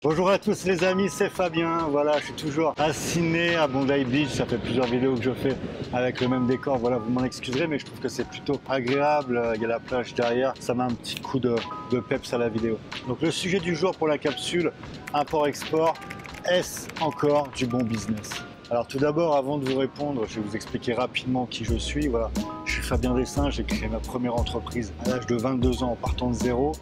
Bonjour à tous les amis, c'est Fabien. Voilà, je suis toujours à Sydney, à Bondi Beach. Ça fait plusieurs vidéos que je fais avec le même décor. Voilà, vous m'en excuserez, mais je trouve que c'est plutôt agréable. Il y a la plage derrière, ça met un petit coup de peps à la vidéo. Donc le sujet du jour pour la capsule, import-export, est-ce encore du bon business? Alors tout d'abord, avant de vous répondre, je vais vous expliquer rapidement qui je suis. Voilà, je suis Fabien Dessin, j'ai créé ma première entreprise à l'âge de 22 ans en partant de zéro.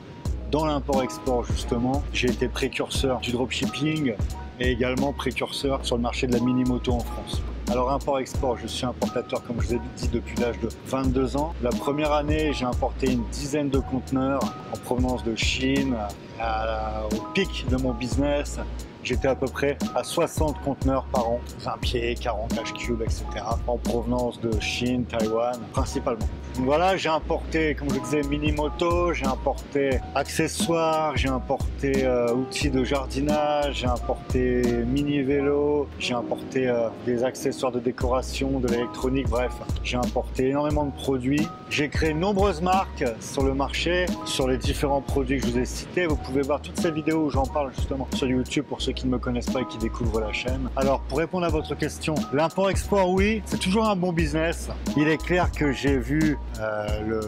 Dans l'import-export justement, j'ai été précurseur du dropshipping et également précurseur sur le marché de la mini-moto en France. Alors import-export, je suis importateur comme je vous ai dit depuis l'âge de 22 ans. La première année, j'ai importé une dizaine de conteneurs en provenance de Chine. Au pic de mon business, j'étais à peu près à 60 conteneurs par an, 20 pieds, 40 H-cube, etc. en provenance de Chine, Taïwan principalement. Donc voilà, j'ai importé, comme je disais, mini-moto, j'ai importé accessoires, j'ai importé outils de jardinage, j'ai importé mini-vélo, j'ai importé des accessoires de décoration, de l'électronique, bref, j'ai importé énormément de produits. J'ai créé de nombreuses marques sur le marché, sur les différents produits que je vous ai cités. Vous pouvez voir toutes ces vidéos où j'en parle justement sur YouTube pour ceux qui ne me connaissent pas et qui découvrent la chaîne. Alors pour répondre à votre question, l'import-export, oui, c'est toujours un bon business. Il est clair que j'ai vu le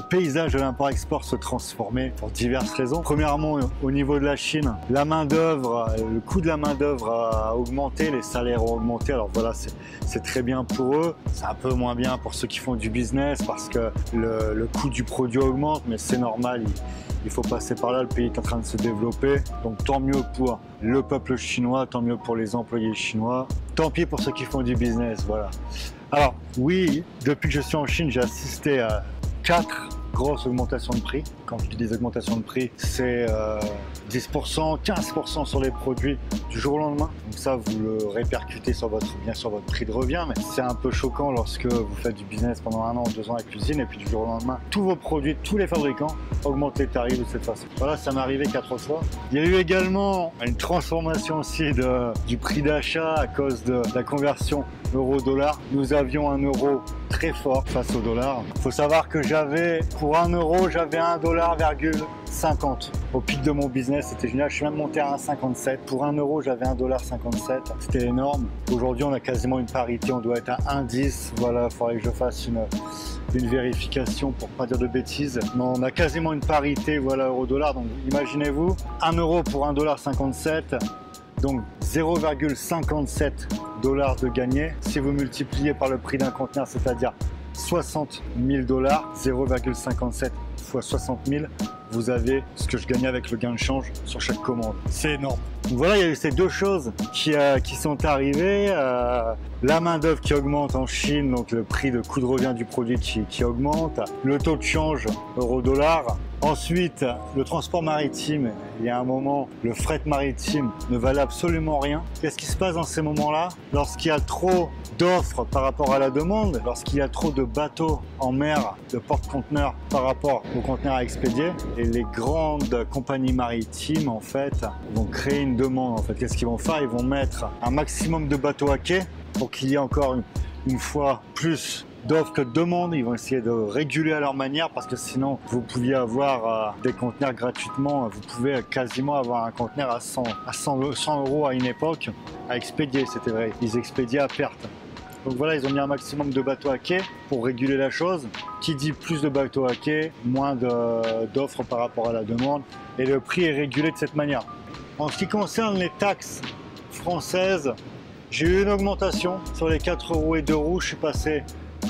paysage de l'import-export se transformer pour diverses raisons. Premièrement, au niveau de la Chine, la main-d'œuvre, le coût de la main-d'œuvre a augmenté, les salaires ont augmenté. Alors voilà, c'est très bien pour eux. C'est un peu moins bien pour ceux qui font du business parce que le coût du produit augmente, mais c'est normal. Il faut passer par là, le pays est en train de se développer. Donc tant mieux pour le peuple chinois, tant mieux pour les employés chinois. Tant pis pour ceux qui font du business, voilà. Alors oui, depuis que je suis en Chine, j'ai assisté à 4 grosses augmentations de prix. Quand je dis des augmentations de prix, c'est 10%, 15% sur les produits du jour au lendemain. Donc ça, vous le répercutez sur bien sûr votre prix de revient, mais c'est un peu choquant lorsque vous faites du business pendant 1 an, 2 ans avec l'usine et puis du jour au lendemain, tous vos produits, tous les fabricants augmentent les tarifs de cette façon. Voilà, ça m'est arrivé 4 fois. Il y a eu également une transformation aussi du prix d'achat à cause de la conversion euro-dollar. Nous avions un euro très fort face au dollar. Il faut savoir que pour 1 euro, j'avais 1,50 $. Au pic de mon business, c'était génial. Je suis même monté à 1,57. Pour 1 euro, j'avais 1,57 $. C'était énorme. Aujourd'hui, on a quasiment une parité. On doit être à 1,10 $. Voilà, il faudrait que je fasse une vérification pour pas dire de bêtises. Mais on a quasiment une parité, voilà, euro-dollar. Donc, imaginez-vous, 1 euro pour 1,57 $. Donc 0,57 $ de gagné. Si vous multipliez par le prix d'un conteneur, c'est-à-dire 60 000 $, 0,57 fois 60 000, vous avez ce que je gagnais avec le gain de change sur chaque commande. C'est énorme. Donc voilà, il y a eu ces deux choses qui sont arrivées. La main d'œuvre qui augmente en Chine, donc le prix de coût de revient du produit qui augmente, le taux de change euro-dollar. Ensuite, le transport maritime, il y a un moment, le fret maritime ne valait absolument rien. Qu'est-ce qui se passe dans ces moments-là? Lorsqu'il y a trop d'offres par rapport à la demande, lorsqu'il y a trop de bateaux en mer, de porte-conteneurs par rapport aux conteneurs à expédier, et les grandes compagnies maritimes, en fait, vont créer une demande. En fait, qu'est-ce qu'ils vont faire? Ils vont mettre un maximum de bateaux à quai pour qu'il y ait encore une fois plus d'offres que de demandes. Ils vont essayer de réguler à leur manière parce que sinon vous pouviez avoir des conteneurs gratuitement. Vous pouvez quasiment avoir un conteneur à 100 € à une époque à expédier, c'était vrai. Ils expédiaient à perte. Donc voilà, ils ont mis un maximum de bateaux à quai pour réguler la chose. Qui dit plus de bateaux à quai, moins d'offres par rapport à la demande. Et le prix est régulé de cette manière. En ce qui concerne les taxes françaises, j'ai eu une augmentation sur les 4 € et 2 roues. Je suis passé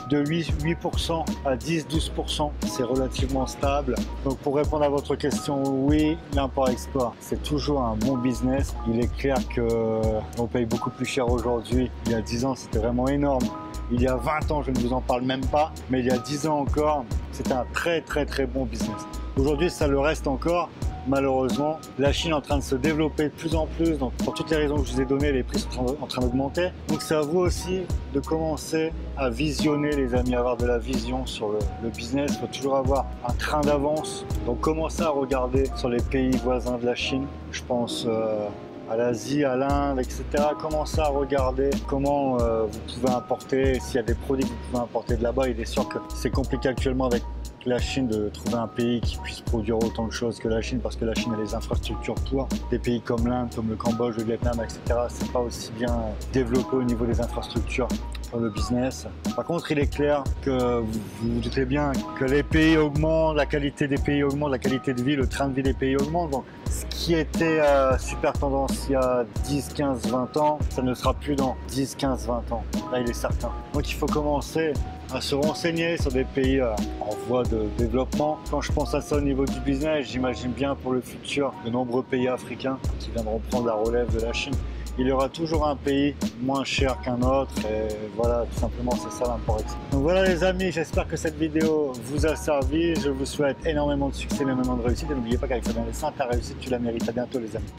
de 8% à 10-12%. C'est relativement stable. Donc pour répondre à votre question, oui, l'import-export, c'est toujours un bon business. Il est clair qu'on paye beaucoup plus cher aujourd'hui. Il y a 10 ans, c'était vraiment énorme. Il y a 20 ans, je ne vous en parle même pas. Mais il y a 10 ans encore, c'était un très bon business. Aujourd'hui, ça le reste encore. Malheureusement, la Chine est en train de se développer de plus en plus, donc pour toutes les raisons que je vous ai données, les prix sont en train d'augmenter. Donc c'est à vous aussi de commencer à visionner, les amis, avoir de la vision sur le business. Il faut toujours avoir un train d'avance. Donc commencez à regarder sur les pays voisins de la Chine. Je pense à l'Asie, à l'Inde, etc. Commencez à regarder comment vous pouvez importer, s'il y a des produits que vous pouvez importer de là-bas. Il est sûr que c'est compliqué actuellement avec la Chine de trouver un pays qui puisse produire autant de choses que la Chine, parce que la Chine a les infrastructures pour. Des pays comme l'Inde, comme le Cambodge, le Vietnam, etc. c'est pas aussi bien développé au niveau des infrastructures pour le business. Par contre, il est clair que vous vous doutez bien que les pays augmentent, la qualité des pays augmente, la qualité de vie, le train de vie des pays augmente. Donc, ce qui était super tendance il y a 10, 15, 20 ans, ça ne sera plus dans 10, 15, 20 ans. Là, il est certain. Donc, il faut commencer à se renseigner sur des pays en voie de développement. Quand je pense à ça au niveau du business, j'imagine bien pour le futur de nombreux pays africains qui viendront prendre la relève de la Chine. Il y aura toujours un pays moins cher qu'un autre et voilà, tout simplement c'est ça l'import-export. Donc voilà les amis, j'espère que cette vidéo vous a servi. Je vous souhaite énormément de succès, énormément de réussite et n'oubliez pas qu'avec Fabien Lessin, ta réussite tu la mérites. À bientôt les amis.